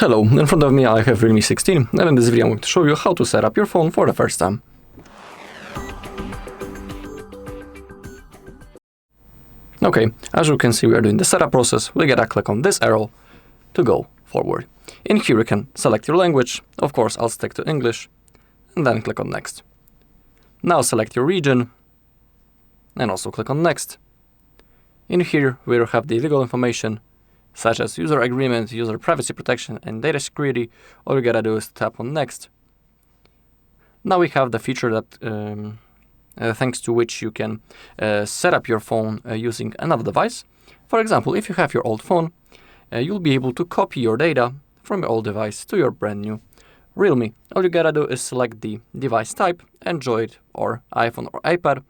Hello, in front of me I have Realme 16, and in this video I'm going to show you how to set up your phone for the first time. Okay, as you can see we are doing the setup process. We gotta click on this arrow to go forward. In here you can select your language, of course I'll stick to English, and then click on next. Now select your region, and also click on next. In here we will have the legal information, such as user agreement, user privacy protection, and data security. All you gotta do is tap on next. Now we have the feature that thanks to which you can set up your phone using another device. For example, if you have your old phone, you'll be able to copy your data from your old device to your brand new Realme. All you gotta do is select the device type, Android or iPhone or iPad.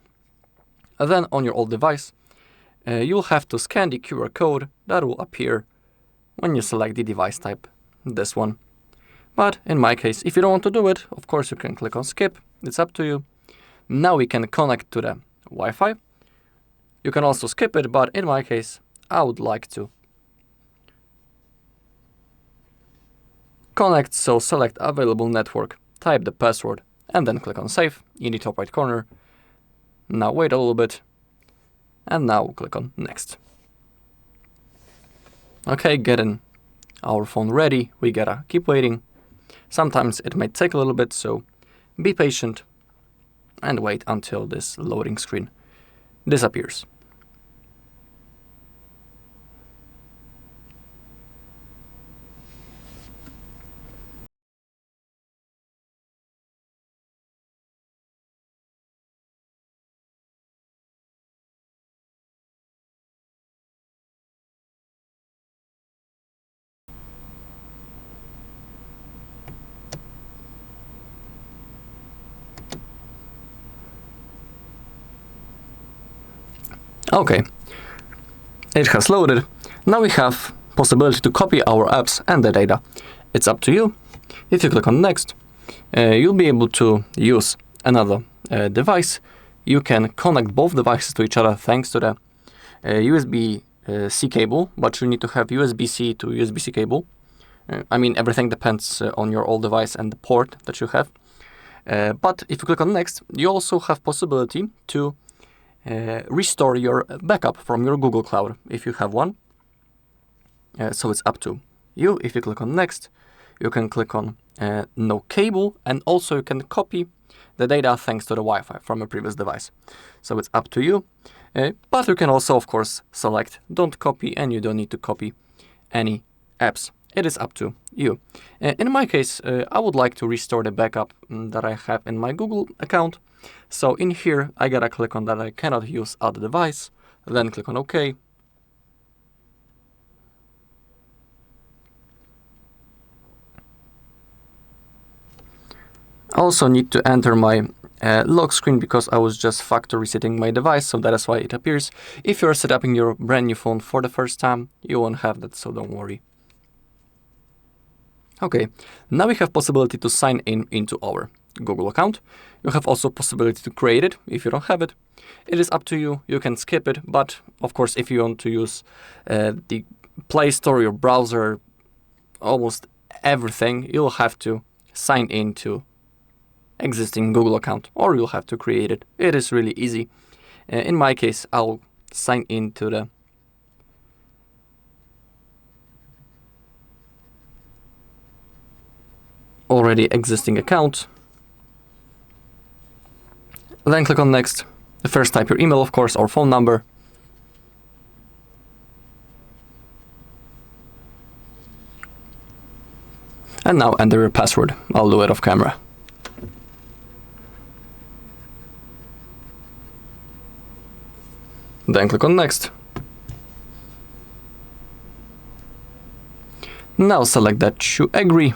Then on your old device, you'll have to scan the QR code that will appear when you select the device type, this one. But in my case, if you don't want to do it, of course you can click on skip, it's up to you. Now we can connect to the Wi-Fi. You can also skip it, but in my case, I would like to connect, so select available network, type the password, and then click on save in the top right corner. Now wait a little bit. And now click on next. Okay, getting our phone ready. We gotta keep waiting. Sometimes it might take a little bit, so be patient and wait until this loading screen disappears. Okay, it has loaded. Now we have possibility to copy our apps and the data. It's up to you. If you click on next, you'll be able to use another device. You can connect both devices to each other thanks to the USB-C cable, but you need to have USB-C to USB-C cable. I mean, everything depends on your old device and the port that you have. But if you click on next, you also have possibility to restore your backup from your Google Cloud if you have one. So it's up to you. If you click on next, you can click on no cable, and also you can copy the data thanks to the Wi-Fi from a previous device. So it's up to you. But you can also, of course, select don't copy, and you don't need to copy any apps. It is up to you. In my case, I would like to restore the backup that I have in my Google account. So in here, I gotta click on that I cannot use other device, then click on OK. I also need to enter my lock screen because I was just factory resetting my device, so that is why it appears. If you're setting your brand new phone for the first time, you won't have that, so don't worry. Okay, now we have possibility to sign in into our Google account. You have also possibility to create it if you don't have it. It is up to you. You can skip it, but of course, if you want to use the Play Store, your browser, almost everything, you'll have to sign into existing Google account, or you'll have to create it. It is really easy. In my case, I'll sign into the already existing account. Then click on next. First type your email, of course, or phone number. And now enter your password. I'll do it off camera. Then click on next. Now select that you agree.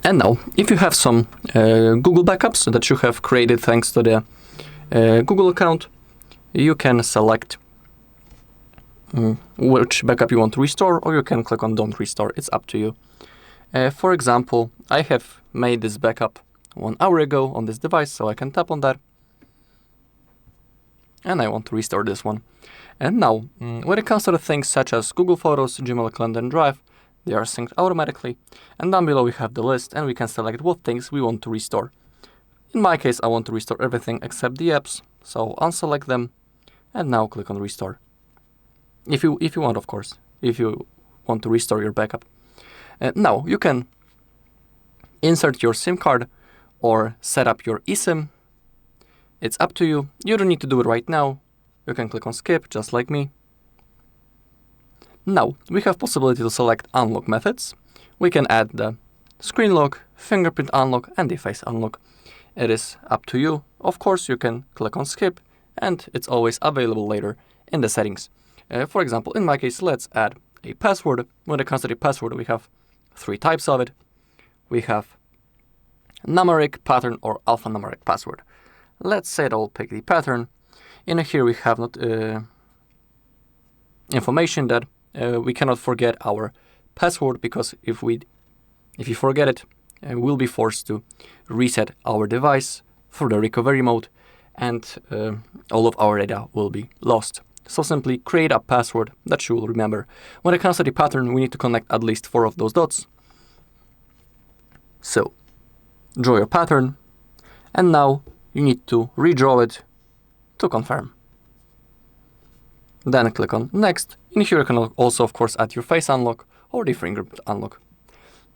And now, if you have some Google backups that you have created thanks to the Google account, you can select which backup you want to restore, or you can click on Don't Restore. It's up to you. For example, I have made this backup 1 hour ago on this device, so I can tap on that. And I want to restore this one. And now, when it comes to the things such as Google Photos, Gmail, Calendar, and Drive, they are synced automatically. And down below we have the list, and we can select what things we want to restore. In my case, I want to restore everything except the apps, so unselect them, and now click on Restore. If you want, of course, if you want to restore your backup. Now, you can insert your SIM card or set up your eSIM. It's up to you. You don't need to do it right now. You can click on Skip, just like me. Now, we have possibility to select unlock methods. We can add the screen lock, fingerprint unlock, and the face unlock. It is up to you. Of course, you can click on Skip, and it's always available later in the settings. For example, in my case, let's add a password. When it comes to the password, we have 3 types of it. We have numeric, pattern, or alphanumeric password. Let's say that I'll pick the pattern. In here we have information that we cannot forget our password, because if you forget it, we'll be forced to reset our device through the recovery mode, and all of our data will be lost. So simply create a password that you will remember. When it comes to the pattern, we need to connect at least 4 of those dots. So draw your pattern, and now you need to redraw it to confirm. Then click on Next. In here you can also, of course, add your face unlock or the fingerprint unlock.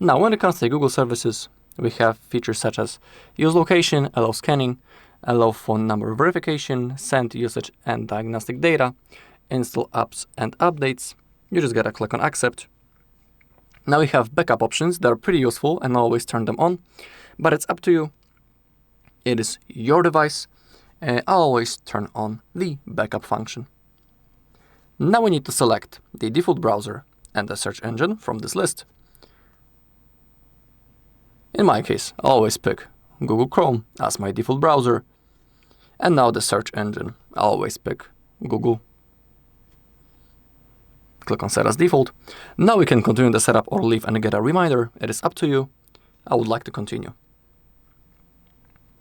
Now, when it comes to Google services, we have features such as use location, allow scanning, allow phone number verification, send usage and diagnostic data, install apps and updates. You just gotta click on Accept. Now we have backup options that are pretty useful, and always turn them on, but it's up to you. It is your device. I'll always turn on the backup function. Now we need to select the default browser and the search engine from this list. In my case, I always pick Google Chrome as my default browser. And now the search engine, I always pick Google. Click on Set as Default. Now we can continue the setup or leave and get a reminder. It is up to you. I would like to continue.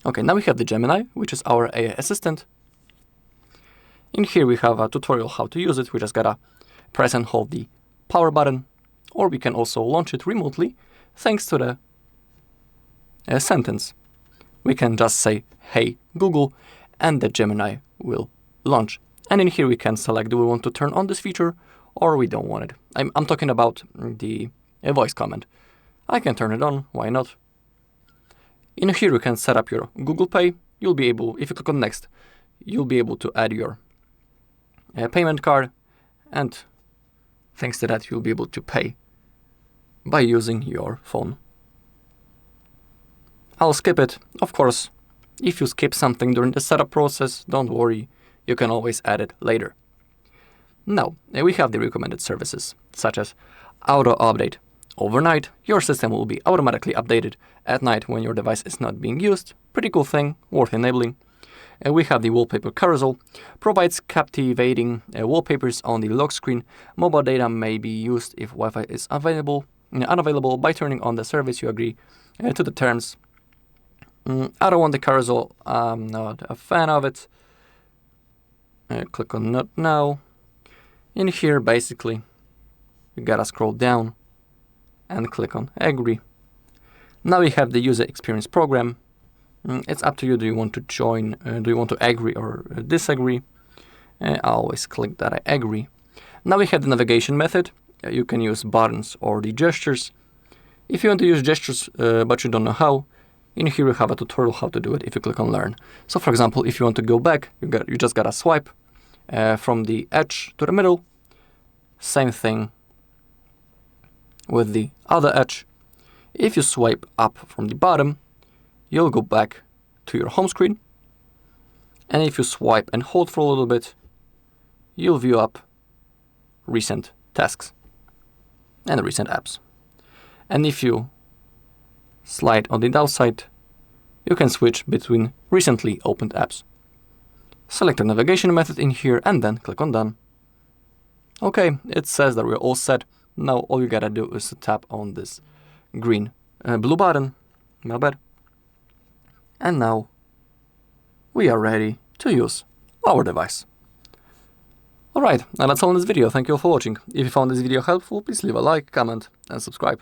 Okay, now we have the Gemini, which is our AI assistant. In here we have a tutorial how to use it. We just gotta press and hold the power button, or we can also launch it remotely thanks to the sentence. We can just say, "Hey Google," and the Gemini will launch. And in here we can select, do we want to turn on this feature or we don't want it. I'm talking about the voice command. I can turn it on, why not? In here you can set up your Google Pay. You'll be able, if you click on Next, you'll be able to add your payment card, and thanks to that you'll be able to pay by using your phone. I'll skip it. Of course, if you skip something during the setup process, don't worry, you can always add it later. Now, we have the recommended services, such as auto update. Overnight, your system will be automatically updated at night when your device is not being used. Pretty cool thing, worth enabling. We have the wallpaper carousel, provides captivating wallpapers on the lock screen. Mobile data may be used if Wi-Fi is unavailable. By turning on the service, you agree to the terms. I don't want the carousel, I'm not a fan of it. Click on Not Now. In here, basically, you gotta scroll down and click on Agree. Now we have the user experience program. It's up to you. Do you want to join? Do you want to agree or disagree? I always click that I agree. Now we have the navigation method. You can use buttons or the gestures. If you want to use gestures but you don't know how, in here you have a tutorial how to do it if you click on Learn. So for example, if you want to go back, you just gotta swipe from the edge to the middle. Same thing with the other edge. If you swipe up from the bottom, you'll go back to your home screen. And if you swipe and hold for a little bit, you'll view up recent tasks and recent apps. And if you slide on the downside, you can switch between recently opened apps. Select the navigation method in here and then click on Done. Okay, it says that we're all set. Now all you gotta do is to tap on this blue button, my bad. And now we are ready to use our device. Alright, and that's all in this video. Thank you all for watching. If you found this video helpful, please leave a like, comment and subscribe.